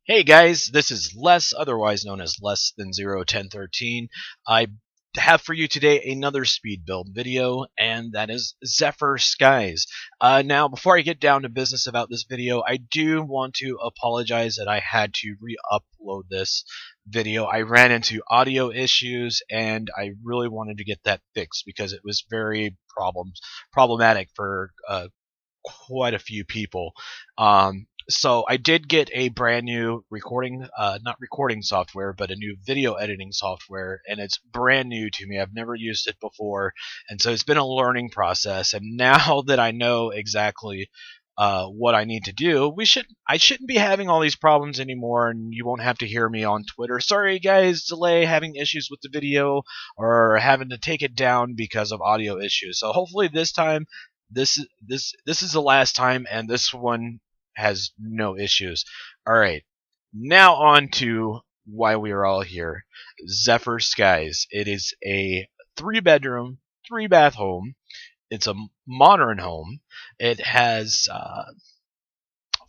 Hey guys, this is Les, otherwise known as LessThanZero 1013. I have for you today another speed build video, and that is Zephyr Skies. Now, before I get down to business about this video, I do want to apologize that I had to re-upload this video. I ran into audio issues, and I really wanted to get that fixed because it was very problematic for quite a few people. So I did get a brand new recording, not recording software, but a new video editing software, and it's brand new to me. I've never used it before, and so it's been a learning process. And now that I know exactly what I need to do, I shouldn't be having all these problems anymore, and you won't have to hear me on Twitter. Sorry guys, delay, having issues with the video, or having to take it down because of audio issues. So hopefully this time, this is the last time, and this one has no issues. Alright, now on to why we are all here. Zephyr Skies. It is a 3-bedroom, 3-bath home. It's a modern home. It has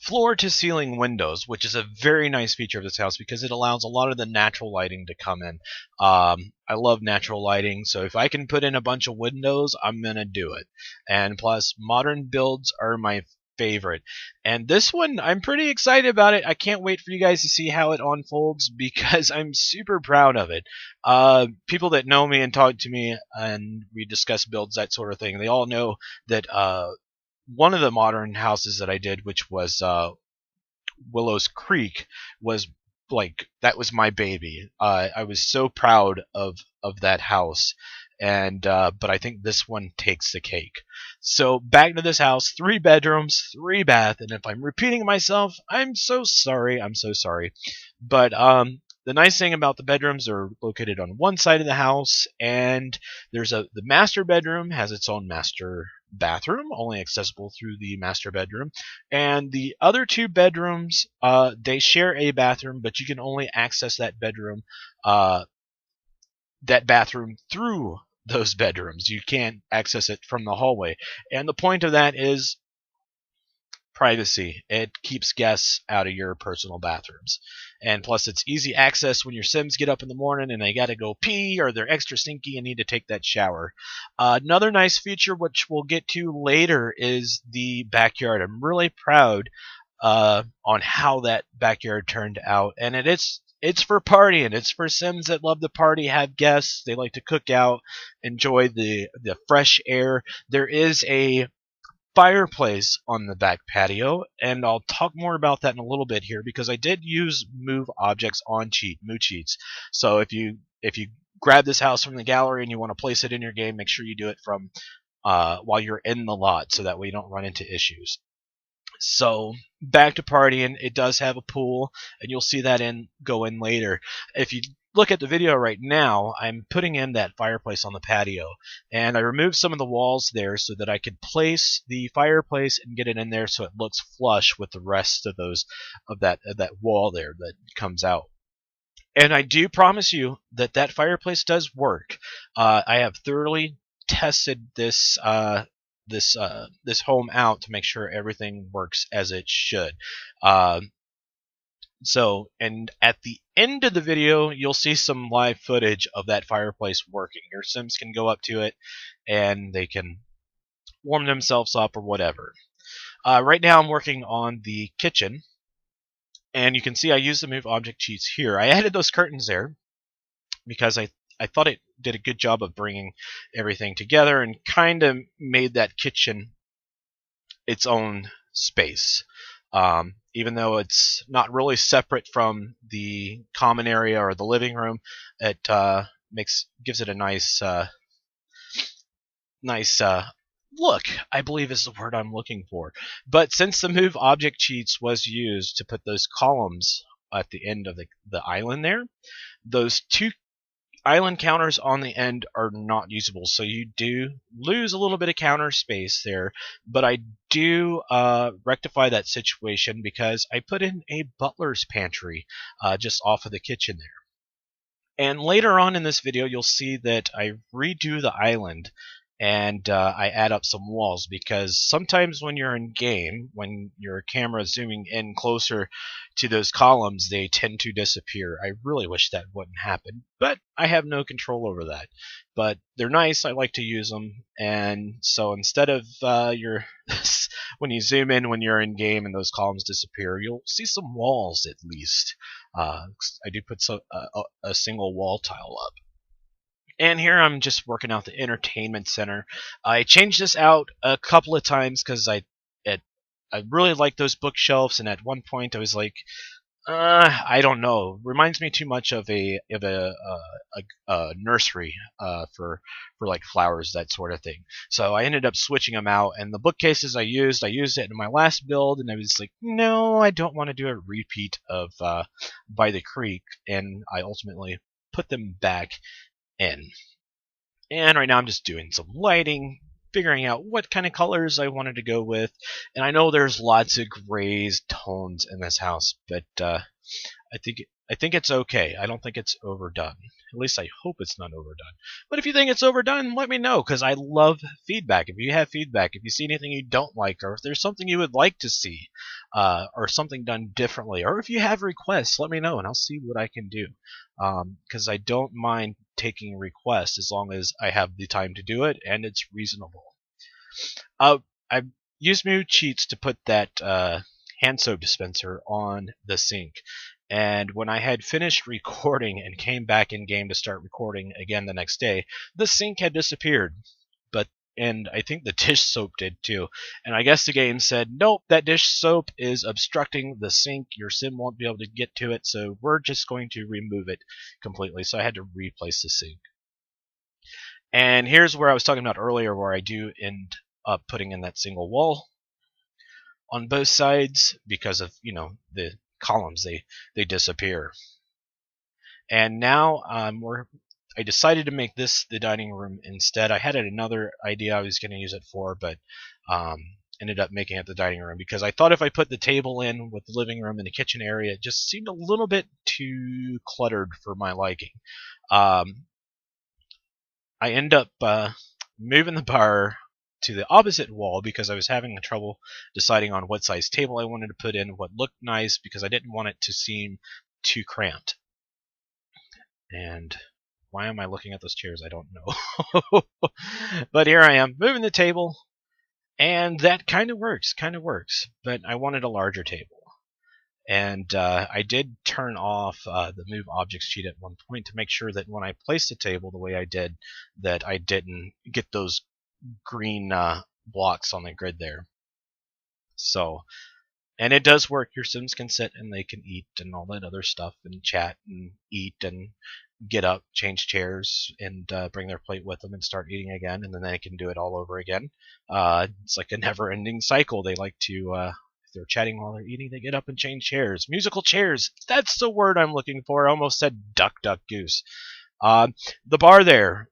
floor-to-ceiling windows, which is a very nice feature of this house because it allows a lot of the natural lighting to come in. I love natural lighting, so if I can put in a bunch of windows, I'm going to do it. And plus, modern builds are my favorite. And this one, I'm pretty excited about it. I can't wait for you guys to see how it unfolds because I'm super proud of it. People that know me and talk to me and we discuss builds, that sort of thing, they all know that one of the modern houses that I did, which was Willow's Creek, was that was my baby. I was so proud of that house, and but I think this one takes the cake. So back to this house: 3 bedrooms, 3 bath, and if I'm repeating myself, I'm so sorry. I'm so sorry. But the nice thing about the bedrooms are located on one side of the house, and the master bedroom has its own master bathroom, only accessible through the master bedroom, and the other 2 bedrooms, they share a bathroom, but you can only access that bathroom through those bedrooms. You can't access it from the hallway, and the point of that is privacy. It keeps guests out of your personal bathrooms. And plus, it's easy access when your Sims get up in the morning and they gotta go pee, or they're extra stinky and need to take that shower. Another nice feature, which we'll get to later, is the backyard. I'm really proud on how that backyard turned out, and it's for partying. It's for Sims that love to party, have guests. They like to cook out, enjoy the fresh air. There is a fireplace on the back patio, and I'll talk more about that in a little bit here because I did use move objects on moo cheats. So if you grab this house from the gallery and you want to place it in your game, make sure you do it from while you're in the lot, so that way you don't run into issues. So back to partying. It does have a pool, and you'll see that go in later. If you look at the video right now, I'm putting in that fireplace on the patio, and I removed some of the walls there so that I could place the fireplace and get it in there so it looks flush with the rest of that wall there that comes out. And I do promise you that that fireplace does work. I have thoroughly tested this home out to make sure everything works as it should. And at the end of the video, you'll see some live footage of that fireplace working. Your Sims can go up to it, and they can warm themselves up or whatever. Right now, I'm working on the kitchen, and you can see I use the move object cheats here. I added those curtains there because I thought it did a good job of bringing everything together and kind of made that kitchen its own space. Even though it's not really separate from the common area or the living room, it gives it a nice look, I believe is the word I'm looking for. But since the move object cheats was used to put those columns at the end of the island there, those 2 island counters on the end are not usable, so you do lose a little bit of counter space there. But I do rectify that situation because I put in a butler's pantry just off of the kitchen there. And later on in this video, you'll see that I redo the island, and I add up some walls, because sometimes when you're in game, when your camera is zooming in closer to those columns, they tend to disappear. I really wish that wouldn't happen, but I have no control over that. But they're nice. I like to use them, and so instead of your when you zoom in when you're in game and those columns disappear, you'll see some walls at least. I do put a single wall tile up. And here I'm just working out the entertainment center. I changed this out a couple of times because I really like those bookshelves, and at one point I was like, I don't know. Reminds me too much of a nursery for like flowers, that sort of thing. So I ended up switching them out, and the bookcases I used it in my last build, and I was like, no, I don't want to do a repeat of By the Creek, and I ultimately put them back in. And right now I'm just doing some lighting, figuring out what kind of colors I wanted to go with. And I know there's lots of grays tones in this house, but I think it's okay. I don't think it's overdone. At least I hope it's not overdone. But if you think it's overdone, let me know, because I love feedback. If you have feedback, if you see anything you don't like, or if there's something you would like to see, or something done differently, or if you have requests, let me know, and I'll see what I can do. Because I don't mind taking requests as long as I have the time to do it and it's reasonable. I used new cheats to put that hand soap dispenser on the sink. And when I had finished recording and came back in game to start recording again the next day, the sink had disappeared. And I think the dish soap did too. And I guess the game said, nope, that dish soap is obstructing the sink. Your sim won't be able to get to it, so we're just going to remove it completely. So I had to replace the sink. And here's where I was talking about earlier, where I do end up putting in that single wall on both sides because of, the columns, they disappear. And now I decided to make this the dining room instead. I had another idea I was going to use it for, but ended up making it the dining room because I thought if I put the table in with the living room and the kitchen area, it just seemed a little bit too cluttered for my liking. I end up moving the bar to the opposite wall because I was having trouble deciding on what size table I wanted to put in, what looked nice, because I didn't want it to seem too cramped. And why am I looking at those chairs? I don't know. But here I am, moving the table, and that kind of works, but I wanted a larger table. And I did turn off the Move Objects cheat at one point to make sure that when I placed the table the way I did, that I didn't get those green blocks on the grid there. So, and it does work. Your Sims can sit and they can eat and all that other stuff and chat and eat and get up, change chairs, and bring their plate with them and start eating again, and then they can do it all over again. It's like a never-ending cycle. They like to, if they're chatting while they're eating, they get up and change chairs. Musical chairs! That's the word I'm looking for. I almost said duck, duck, goose. The bar there,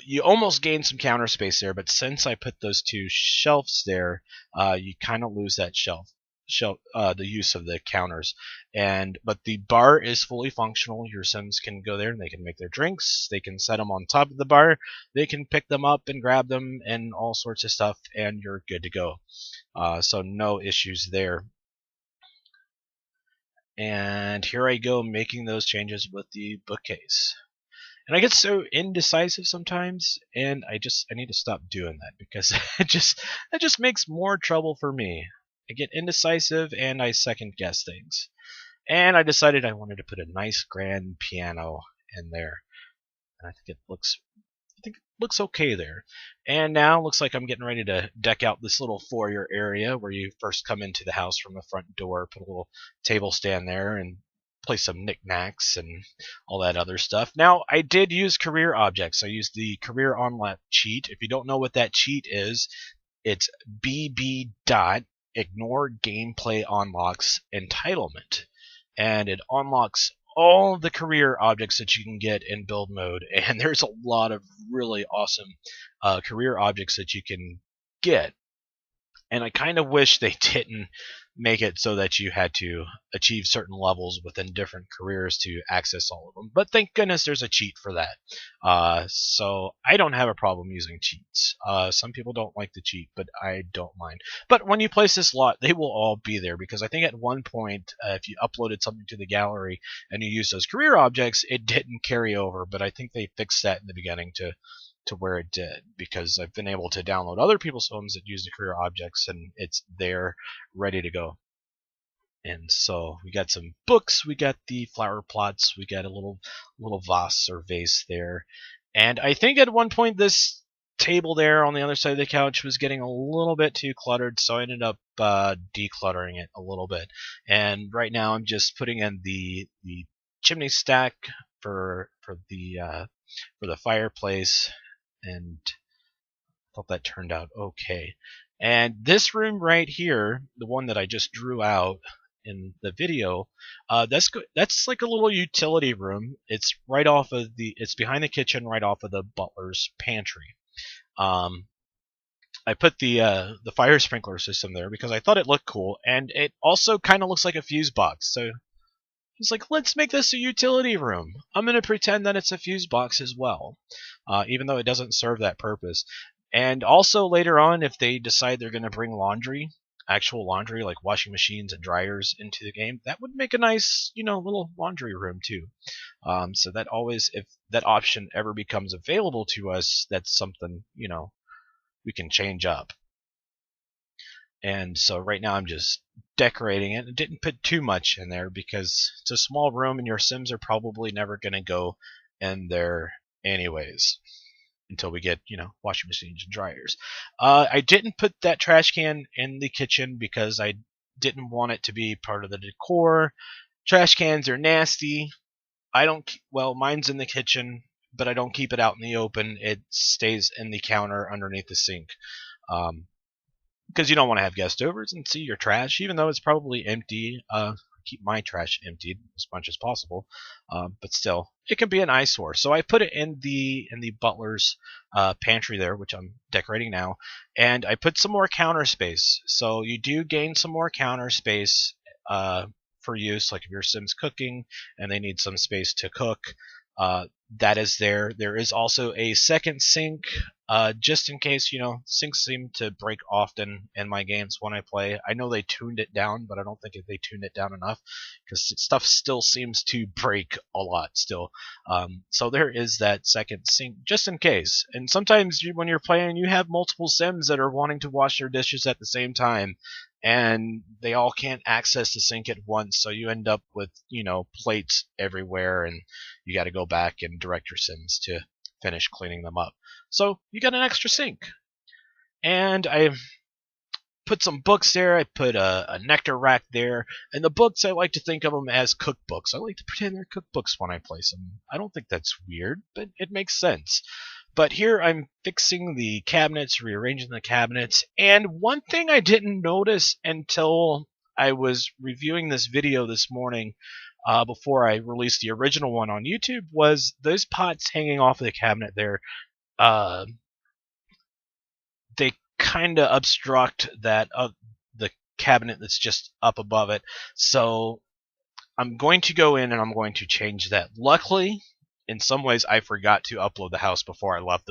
you almost gain some counter space there, but since I put those two shelves there, you kind of lose that the use of the counters. But the bar is fully functional. Your Sims can go there and they can make their drinks. They can set them on top of the bar. They can pick them up and grab them and all sorts of stuff, and you're good to go. So no issues there. And here I go making those changes with the bookcase. And I get so indecisive sometimes, and I need to stop doing that because it just makes more trouble for me. I get indecisive and I second guess things. And I decided I wanted to put a nice grand piano in there. And I think it looks okay there. And now it looks like I'm getting ready to deck out this little foyer area where you first come into the house from the front door, put a little table stand there and place some knickknacks and all that other stuff. Now, I did use career objects. I used the career unlock cheat. If you don't know what that cheat is, it's BB dot ignore gameplay unlocks entitlement, and it unlocks all the career objects that you can get in build mode. And there's a lot of really awesome career objects that you can get. And I kind of wish they didn't make it so that you had to achieve certain levels within different careers to access all of them. But thank goodness there's a cheat for that. So I don't have a problem using cheats. Some people don't like the cheat, but I don't mind. But when you place this lot, they will all be there, because I think at one point, if you uploaded something to the gallery and you used those career objects, it didn't carry over. But I think they fixed that in the beginning to where it did, because I've been able to download other people's homes that use the career objects, and it's there ready to go. And so we got some books, we got the flower plots, we got a little vase or vase there. And I think at one point this table there on the other side of the couch was getting a little bit too cluttered, so I ended up decluttering it a little bit. And right now I'm just putting in the chimney stack for the fireplace, and I thought that turned out okay. And this room right here, the one that I just drew out in the video, that's like a little utility room. It's right off of it's behind the kitchen, right off of the butler's pantry. I put the fire sprinkler system there because I thought it looked cool, and it also kind of looks like a fuse box. So he's like, let's make this a utility room. I'm going to pretend that it's a fuse box as well, even though it doesn't serve that purpose. And also later on, if they decide they're going to bring laundry, actual laundry, like washing machines and dryers into the game, that would make a nice, little laundry room too. So that always, if that option ever becomes available to us, that's something, we can change up. And so right now I'm just decorating it. I didn't put too much in there because it's a small room and your Sims are probably never going to go in there anyways until we get, washing machines and dryers. I didn't put that trash can in the kitchen because I didn't want it to be part of the decor. Trash cans are nasty. Mine's in the kitchen, but I don't keep it out in the open. It stays in the counter underneath the sink. Because you don't want to have guest overs and see your trash, even though it's probably empty. Keep my trash emptied as much as possible, but still, it can be an eyesore. So I put it in the butler's pantry there, which I'm decorating now, and I put some more counter space. So you do gain some more counter space for use, like if your Sim's cooking and they need some space to cook. That is there. There is also a second sink, just in case, sinks seem to break often in my games when I play. I know they tuned it down, but I don't think they tuned it down enough because stuff still seems to break a lot still. So there is that second sink, just in case. And sometimes when you're playing, you have multiple Sims that are wanting to wash their dishes at the same time, and they all can't access the sink at once, so you end up with, plates everywhere, and you got to go back and direct your Sims to finish cleaning them up. So you got an extra sink. And I put some books there. I put a nectar rack there. And the books, I like to think of them as cookbooks. I like to pretend they're cookbooks when I place them. I don't think that's weird, but it makes sense. But here I'm fixing the cabinets, rearranging the cabinets, and one thing I didn't notice until I was reviewing this video this morning, before I released the original one on YouTube, was those pots hanging off of the cabinet there. They kind of obstruct that the cabinet that's just up above it. So I'm going to go in and I'm going to change that. Luckily, in some ways, I forgot to upload the house before I left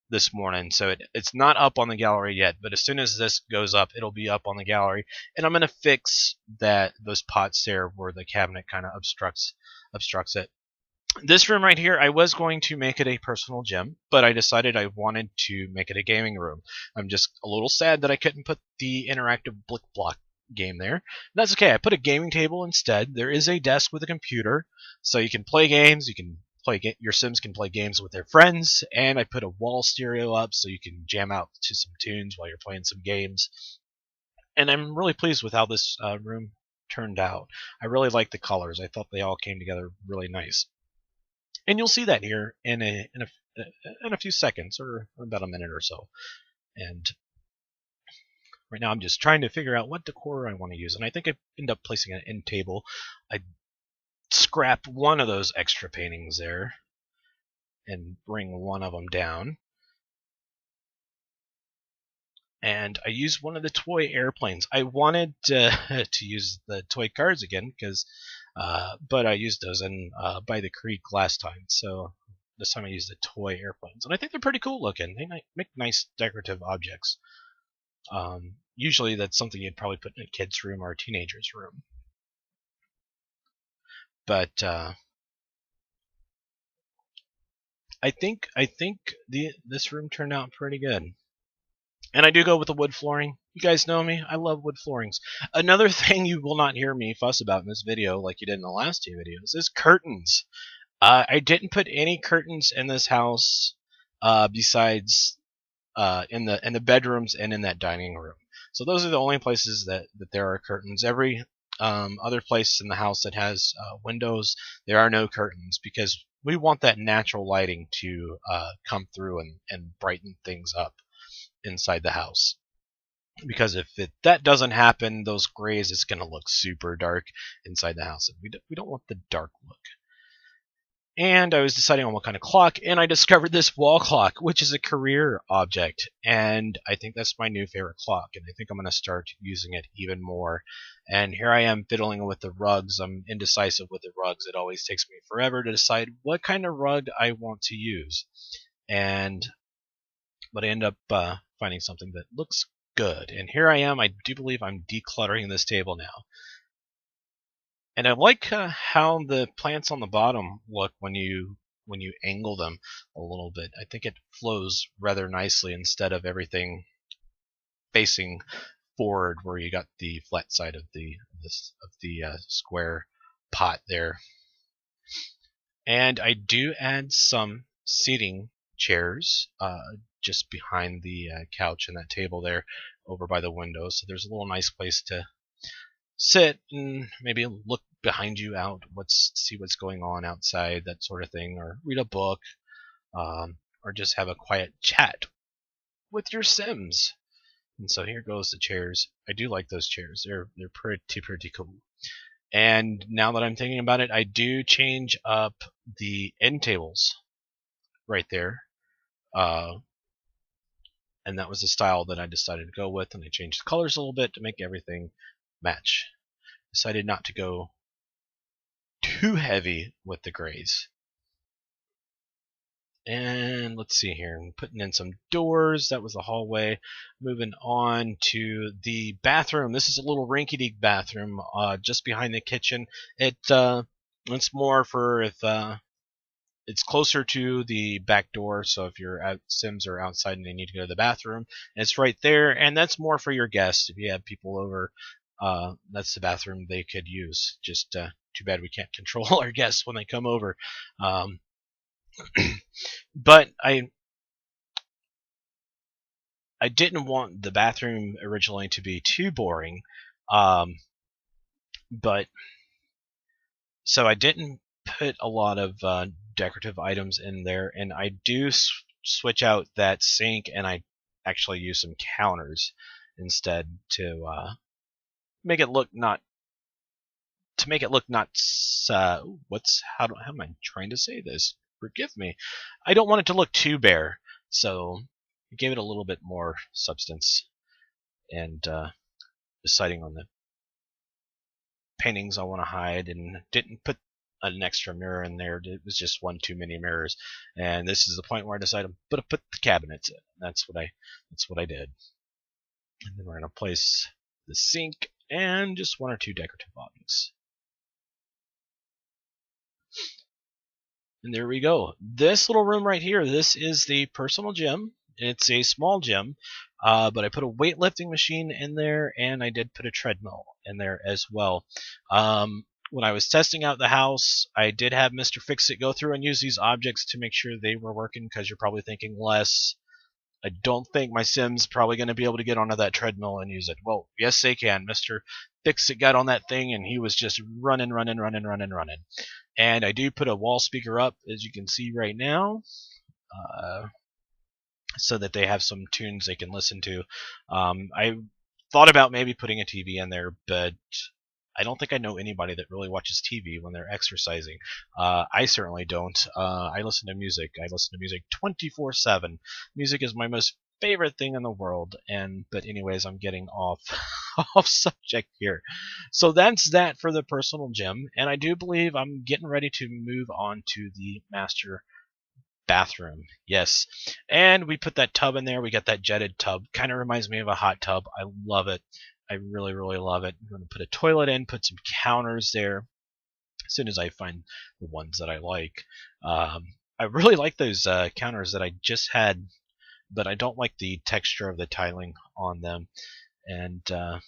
this morning, so it's not up on the gallery yet. But as soon as this goes up, it'll be up on the gallery, and I'm gonna fix those pots there where the cabinet kind of obstructs it. This room right here, I was going to make it a personal gym, but I decided I wanted to make it a gaming room. I'm just a little sad that I couldn't put the interactive Blick Block game there. That's okay. I put a gaming table instead. There is a desk with a computer, so you can play games. Your Sims can play games with their friends, and I put a wall stereo up so you can jam out to some tunes while you're playing some games. And I'm really pleased with how this room turned out. I really like the colors. I thought they all came together really nice. And you'll see that here in a few seconds, or about a minute or so. And right now I'm just trying to figure out what decor I want to use, and I think I end up placing an end table. I scrap one of those extra paintings there and bring one of them down. and I used one of the toy airplanes. I wanted to use the toy cars again, but I used those in by the creek last time, so this time I used the toy airplanes, and I think they're pretty cool looking. They make nice decorative objects. Usually that's something you'd probably put in a kid's room or a teenager's room. But I think this room turned out pretty good. And I do go with the wood flooring. You guys know me. I love wood floorings. Another thing you will not hear me fuss about in this video, like you did in the last two videos, is curtains. I didn't put any curtains in this house besides in the bedrooms and in that dining room. So those are the only places that there are curtains. Every other place in the house that has windows, there are no curtains, because we want that natural lighting to come through and brighten things up inside the house. Because if that doesn't happen, those grays, it's going to look super dark inside the house. We don't want the dark look. And I was deciding on what kind of clock, and I discovered this wall clock, which is a career object, and I think that's my new favorite clock, and I think I'm going to start using it even more. And here I am fiddling with the rugs. I'm indecisive with the rugs. It always takes me forever to decide what kind of rug I want to use, but I end up finding something that looks good. And here I am. I do believe I'm decluttering this table now. And I like how the plants on the bottom look when you angle them a little bit. I think it flows rather nicely instead of everything facing forward, where you got the flat side of the square pot there. And I do add some seating chairs just behind the couch and that table there over by the window, so there's a little nice place to sit and maybe look behind you out, see what's going on outside, that sort of thing, or read a book, or just have a quiet chat with your Sims. And so here goes the chairs. I do like those chairs. They're pretty cool. And now that I'm thinking about it, I do change up the end tables right there. And that was the style that I decided to go with, and I changed the colors a little bit to make everything match. Decided not to go too heavy with the grays. And let's see here, I'm putting in some doors. That was the hallway. Moving on to the bathroom. This is a little rinky-dink bathroom just behind the kitchen. It's more for if it's closer to the back door, so if your Sims are outside and they need to go to the bathroom, it's right there. And that's more for your guests. If you have people over, that's the bathroom they could use. Just too bad we can't control our guests when they come over. But I didn't want the bathroom originally to be too boring, but so I didn't put a lot of decorative items in there, and I do switch out that sink, and I actually use some counters instead to make it look not how am I trying to say this? Forgive me. I don't want it to look too bare, so I gave it a little bit more substance, and deciding on the paintings I want to hide, and didn't put an extra mirror in there. It was just one too many mirrors, and this is the point where I decided to put the cabinets in. That's what I did. And then we're going to place the sink and just one or two decorative objects. And there we go. This little room right here, this is the personal gym. It's a small gym, but I put a weightlifting machine in there, and I did put a treadmill in there as well. When I was testing out the house, I did have Mr. Fix-It go through and use these objects to make sure they were working, because you're probably thinking, Les, I don't think my Sim's probably going to be able to get onto that treadmill and use it. Well, yes, they can. Mr. Fix-It got on that thing, and he was just running. And I do put a wall speaker up, as you can see right now, so that they have some tunes they can listen to. I thought about maybe putting a TV in there, but I don't think I know anybody that really watches TV when they're exercising. I certainly don't. I listen to music. I listen to music 24/7. Music is my most favorite thing in the world. But anyways, I'm getting off off subject here. So that's that for the personal gym, and I do believe I'm getting ready to move on to the master bathroom. Yes, and we put that tub in there. We got that jetted tub. Kind of reminds me of a hot tub. I love it. I really, really love it. I'm going to put a toilet in, put some counters there as soon as I find the ones that I like. I really like those counters that I just had, but I don't like the texture of the tiling on them. And I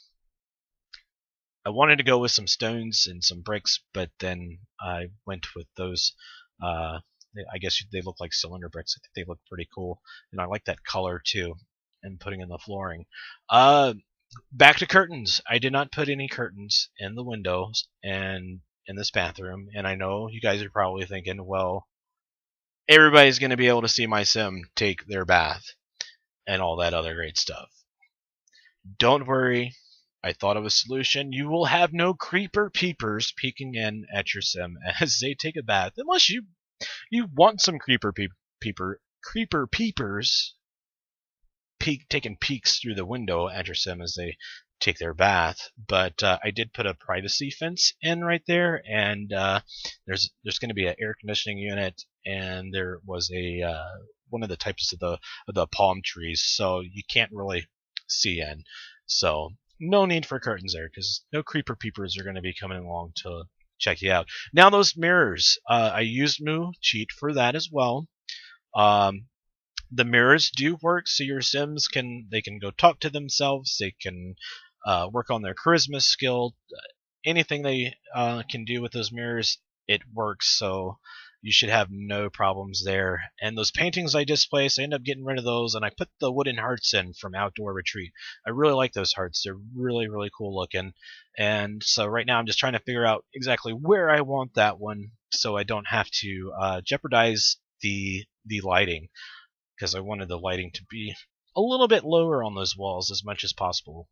wanted to go with some stones and some bricks, but then I went with those. I guess they look like cylinder bricks. I think they look pretty cool, and I like that color too. And putting in the flooring. Back to curtains. I did not put any curtains in the windows and in this bathroom, and I know you guys are probably thinking, well, everybody's going to be able to see my sim take their bath and all that other great stuff. Don't worry. I thought of a solution. You will have no creeper peepers peeking in at your sim as they take a bath, unless you want some creeper peepers taking peeks through the window at your sim as they take their bath. But I did put a privacy fence in right there, and there's going to be an air conditioning unit, and there was a one of the types of the palm trees, so you can't really see in. So no need for curtains there, because no creeper peepers are going to be coming along to check you out. Now those mirrors, I used Moo Cheat for that as well. The mirrors do work, so your Sims can go talk to themselves. They can work on their charisma skill. Anything they can do with those mirrors, it works. So you should have no problems there. And those paintings I displaced, I ended up getting rid of those, and I put the wooden hearts in from Outdoor Retreat. I really like those hearts. They're really, really cool looking. And so right now I'm just trying to figure out exactly where I want that one, so I don't have to jeopardize the lighting, because I wanted the lighting to be a little bit lower on those walls as much as possible,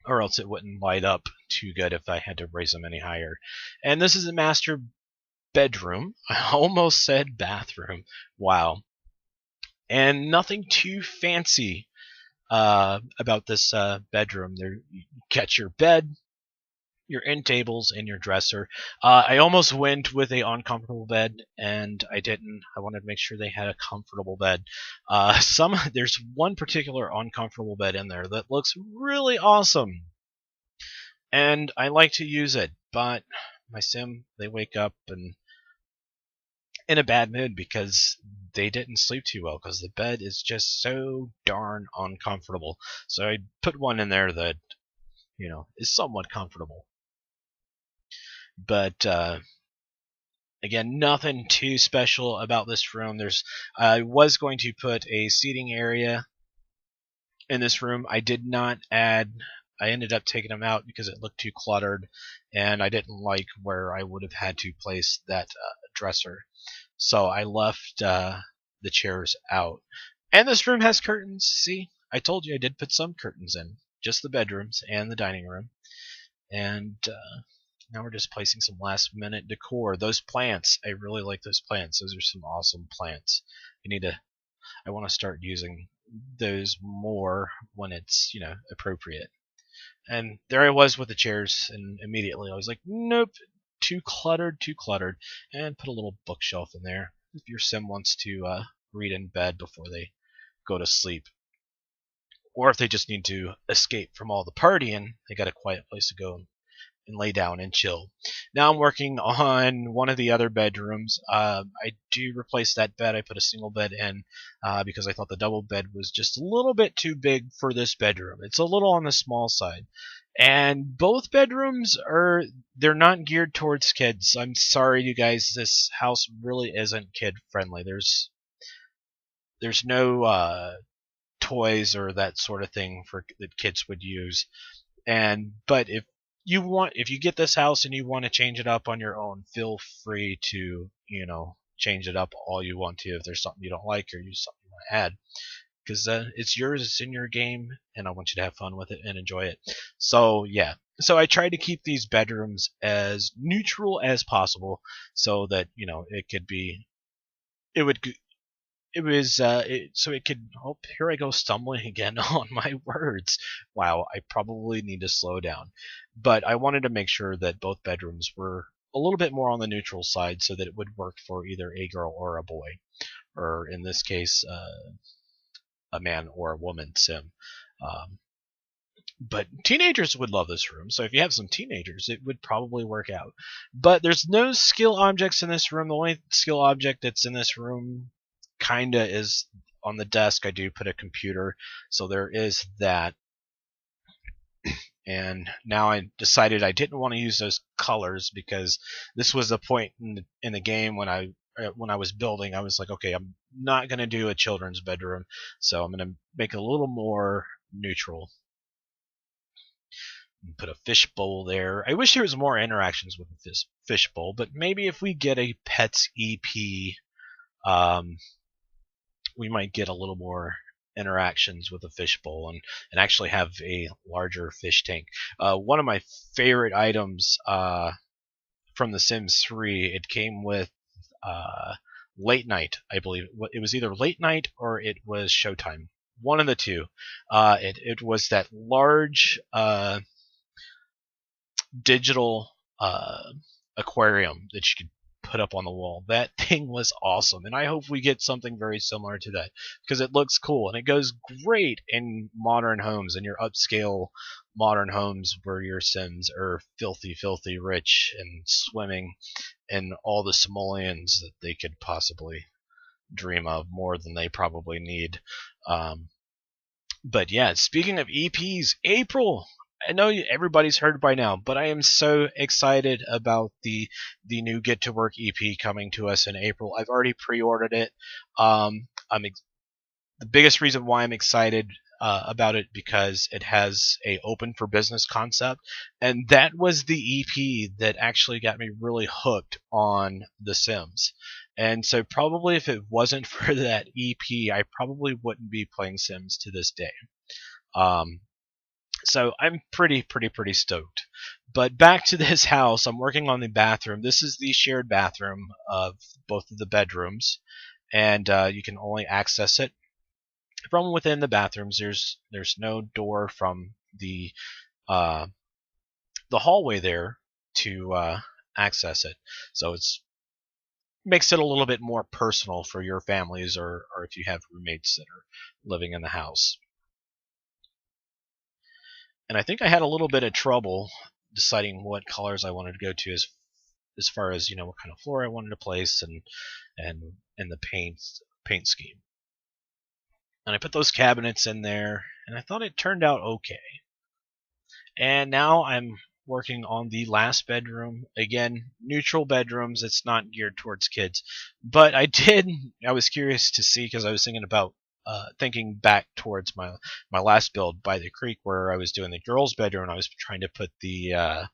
or else it wouldn't light up too good if I had to raise them any higher. And this is a master bedroom. I almost said bathroom. Wow. And nothing too fancy about this bedroom. There, you catch your bed, your end tables, and your dresser. I almost went with a uncomfortable bed, and I didn't. I wanted to make sure they had a comfortable bed. There's one particular uncomfortable bed in there that looks really awesome, and I like to use it, but my sim, they wake up and in a bad mood because they didn't sleep too well, because the bed is just so darn uncomfortable. So I put one in there that, is somewhat comfortable. But again, nothing too special about this room. I was going to put a seating area in this room. I did not add. I ended up taking them out because it looked too cluttered, and I didn't like where I would have had to place that dresser. So I left the chairs out. And this room has curtains. See, I told you I did put some curtains in, just the bedrooms and the dining room. And now we're just placing some last minute decor. Those plants, I really like those plants. Those are some awesome plants. I want to start using those more when it's, appropriate. And there I was with the chairs, and immediately I was like, nope, too cluttered, and put a little bookshelf in there if your sim wants to read in bed before they go to sleep. Or if they just need to escape from all the partying, they got a quiet place to go and lay down and chill. Now I'm working on one of the other bedrooms. I do replace that bed. I put a single bed in because I thought the double bed was just a little bit too big for this bedroom. It's a little on the small side. And both bedrooms they're not geared towards kids. I'm sorry, you guys. This house really isn't kid friendly. There's no toys or that sort of thing that kids would use. But if you get this house and you want to change it up on your own, feel free to, change it up all you want to if there's something you don't like or something you want to add. Because it's yours, it's in your game, and I want you to have fun with it and enjoy it. So, yeah. So I tried to keep these bedrooms as neutral as possible so that, it it was so it could. Oh, here I go stumbling again on my words. Wow, I probably need to slow down. But I wanted to make sure that both bedrooms were a little bit more on the neutral side, so that it would work for either a girl or a boy, or in this case, a man or a woman sim. Um, but teenagers would love this room, so if you have some teenagers, it would probably work out. But there's no skill objects in this room. The only skill object that's in this room kinda is on the desk. I do put a computer, so there is that. And now I decided I didn't want to use those colors because this was a point in the game when I was building. I was like, okay, I'm not going to do a children's bedroom, so I'm going to make it a little more neutral. Put a fish bowl there. I wish there was more interactions with this fish bowl, but maybe if we get a pets EP, we might get a little more interactions with a fish bowl and actually have a larger fish tank. One of my favorite items from The Sims 3, it came with late night, I believe. It was either late night or it was showtime. One of the two. It was that large digital aquarium that you could put up on the wall. That thing was awesome, and I hope we get something very similar to that because it looks cool and it goes great in modern homes, in your upscale modern homes where your Sims are filthy rich and swimming in all the simoleons that they could possibly dream of, more than they probably need. But yeah, speaking of EPs, April. I know everybody's heard by now, but I am so excited about the new Get to Work EP coming to us in April. I've already pre-ordered it. The biggest reason why I'm excited about it because it has a open for business concept, and that was the EP that actually got me really hooked on The Sims. And so probably if it wasn't for that EP, I probably wouldn't be playing Sims to this day. So I'm pretty stoked. But back to this house, I'm working on the bathroom. This is the shared bathroom of both of the bedrooms, and you can only access it from within the bathrooms. There's no door from the hallway there to access it. So it's makes it a little bit more personal for your families or if you have roommates that are living in the house. And I think I had a little bit of trouble deciding what colors I wanted to go to as far as what kind of floor I wanted to place and the paint scheme. And I put those cabinets in there, and I thought it turned out okay. And now I'm working on the last bedroom. Again, neutral bedrooms. It's not geared towards kids, but I was curious to see because I was thinking back towards my last build by the creek where I was doing the girls' bedroom, and I was trying to put the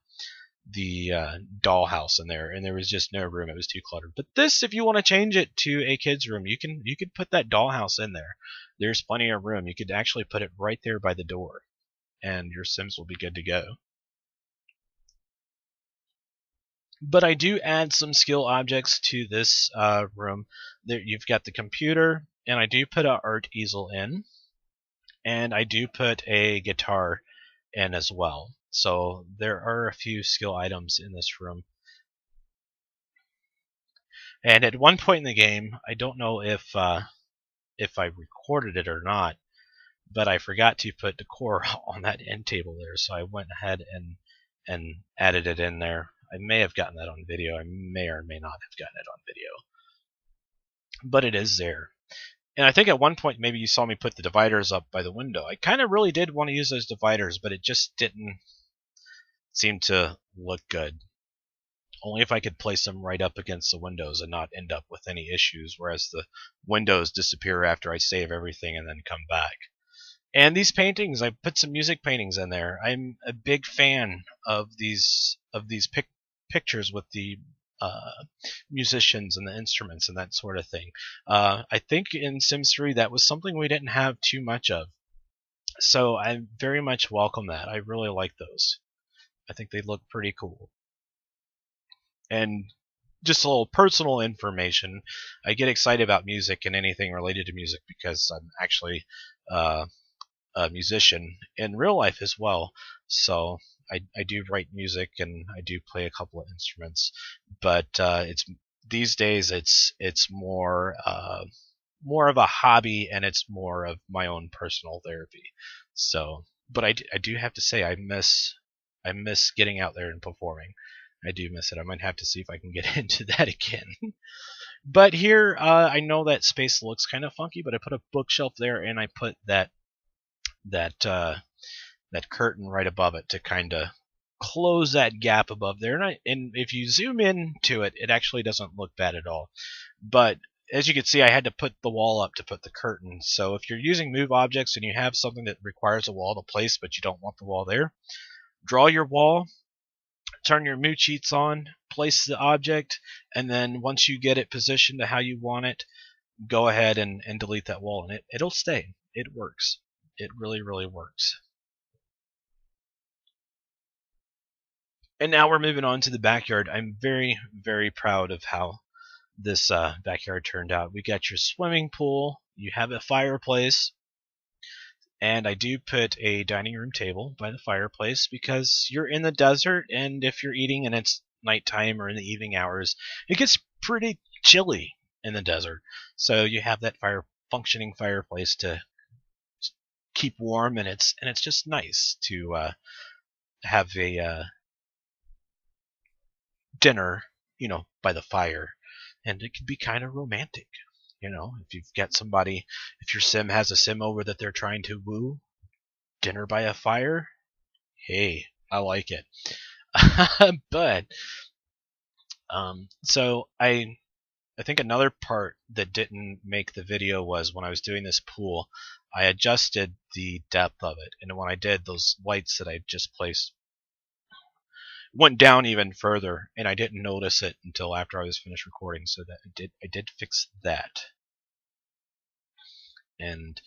dollhouse in there, and there was just no room. It was too cluttered. But this, if you want to change it to a kid's room, you could put that dollhouse in there. There's plenty of room. You could actually put it right there by the door, and your Sims will be good to go. But I do add some skill objects to this room. There, you've got the computer, and I do put an art easel in, and I do put a guitar in as well. So there are a few skill items in this room. And at one point in the game, I don't know if I recorded it or not, but I forgot to put decor on that end table there, so I went ahead and added it in there. I may have gotten that on video. I may or may not have gotten it on video. But it is there. And I think at one point maybe you saw me put the dividers up by the window. I kind of really did want to use those dividers, but it just didn't seem to look good. Only if I could place them right up against the windows and not end up with any issues, whereas the windows disappear after I save everything and then come back. And these paintings, I put some music paintings in there. I'm a big fan of these pictures with the musicians and the instruments and that sort of thing. I think in Sims 3 that was something we didn't have too much of. So I very much welcome that. I really like those. I think they look pretty cool. And just a little personal information. I get excited about music and anything related to music because I'm actually uh, a musician in real life as well. So I do write music and I do play a couple of instruments, but it's these days it's more of a hobby and it's more of my own personal therapy. So, but I do have to say I miss getting out there and performing. I do miss it. I might have to see if I can get into that again. But here, I know that space looks kind of funky, but I put a bookshelf there and I put that that curtain right above it to kind of close that gap above there. And if you zoom in to it, it actually doesn't look bad at all. But as you can see, I had to put the wall up to put the curtain. So if you're using move objects and you have something that requires a wall to place, but you don't want the wall there, draw your wall, turn your move cheats on, place the object, and then once you get it positioned to how you want it, go ahead and delete that wall, and it'll stay. It works. It really, really works. And now we're moving on to the backyard. I'm very, very proud of how this backyard turned out. We got your swimming pool, you have a fireplace, and I do put a dining room table by the fireplace because you're in the desert, and if you're eating and it's nighttime or in the evening hours, it gets pretty chilly in the desert. So you have that functioning fireplace to keep warm, and it's just nice to have a dinner, by the fire, and it can be kind of romantic. If you've got somebody, if your sim has a sim over that they're trying to woo, dinner by a fire, hey, I like it. But so I think another part that didn't make the video was when I was doing this pool, I adjusted the depth of it, and when I did, those lights that I just placed went down even further, and I didn't notice it until after I was finished recording. So that I did fix that, and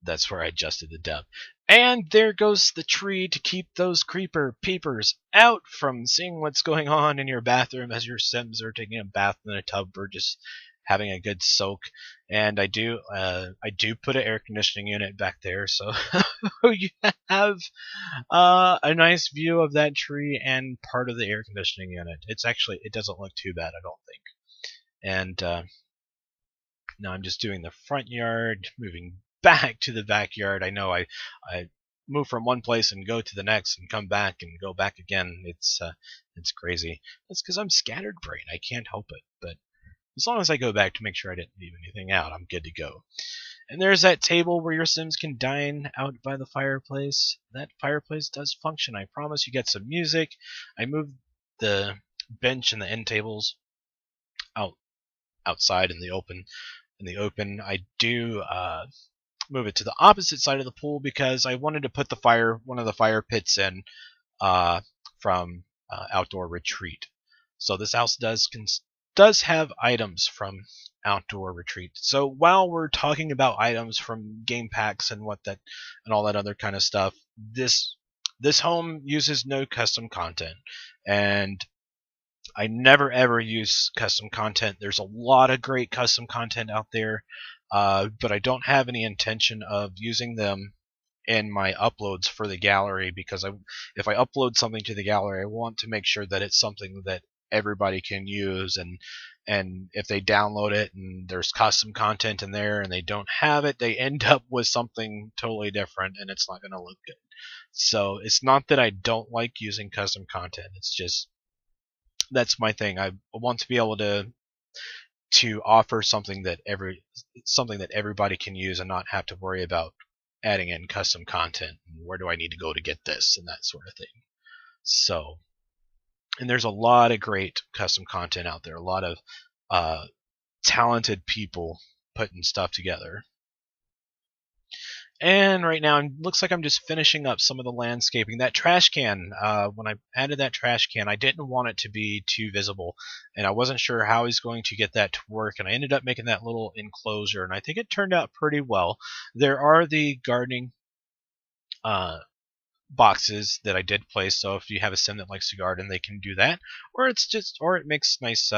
that's where I adjusted the depth. And there goes the tree to keep those creeper peepers out from seeing what's going on in your bathroom as your Sims are taking a bath in a tub or just having a good soak. And I do put an air conditioning unit back there, so you have a nice view of that tree and part of the air conditioning unit. It doesn't look too bad, I don't think. And now I'm just doing the front yard, moving back to the backyard. I know I move from one place and go to the next and come back and go back again. It's crazy. That's because I'm scattered brain. I can't help it. But as long as I go back to make sure I didn't leave anything out, I'm good to go. And there's that table where your Sims can dine out by the fireplace. That fireplace does function. I promise. You get some music. I moved the bench and the end tables outside in the open. I do move it to the opposite side of the pool because I wanted to put one of the fire pits in from Outdoor Retreat. So this house does have items from Outdoor Retreat. So while we're talking about items from game packs and all that other kind of stuff, this home uses no custom content, and I never ever use custom content. There's a lot of great custom content out there, but I don't have any intention of using them in my uploads for the gallery because if I upload something to the gallery, I want to make sure that it's something that everybody can use, and if they download it and there's custom content in there and they don't have it, they end up with something totally different and it's not going to look good. So it's not that I don't like using custom content, it's just that's my thing. I want to be able to offer something that everybody can use and not have to worry about adding in custom content. Where do I need to go to get this and that sort of thing. So, and there's a lot of great custom content out there. A lot of talented people putting stuff together. And right now, it looks like I'm just finishing up some of the landscaping. That trash can, when I added that trash can, I didn't want it to be too visible, and I wasn't sure how I was going to get that to work, and I ended up making that little enclosure, and I think it turned out pretty well. There are the gardening boxes that I did place. So if you have a sim that likes to garden, they can do that, or it makes nice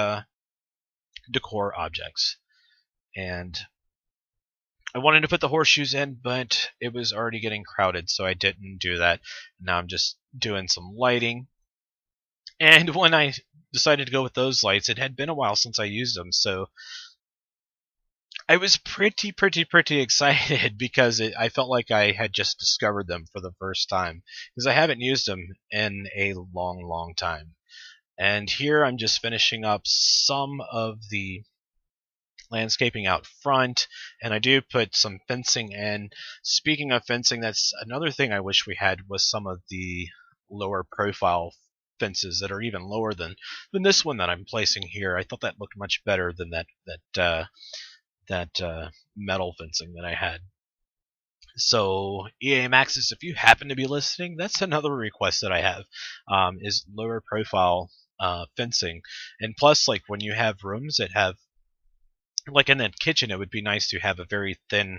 decor objects. And I wanted to put the horseshoes in, but it was already getting crowded, so I didn't do that. Now I'm just doing some lighting. And when I decided to go with those lights, it had been a while since I used them, so I was pretty excited because I felt like I had just discovered them for the first time, because I haven't used them in a long time. And here I'm just finishing up some of the landscaping out front, and I do put some fencing in. Speaking of fencing, that's another thing I wish we had, was some of the lower profile fences that are even lower than this one that I'm placing here. I thought that looked much better than that metal fencing that I had. So EA Maxis, if you happen to be listening, that's another request that I have, is lower profile fencing. And plus, like, when you have rooms that have, like in that kitchen, it would be nice to have a very thin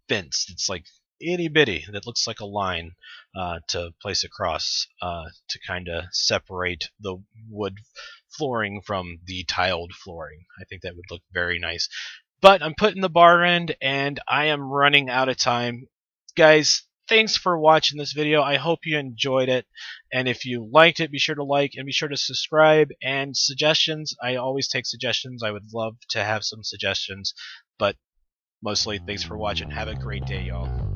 fence that's like itty bitty, that looks like a line to place across to kind of separate the wood flooring from the tiled flooring. I think that would look very nice. But I'm putting the bar in, and I am running out of time. Guys, thanks for watching this video. I hope you enjoyed it. And if you liked it, be sure to like and be sure to subscribe. And suggestions, I always take suggestions. I would love to have some suggestions. But mostly, thanks for watching. Have a great day, y'all.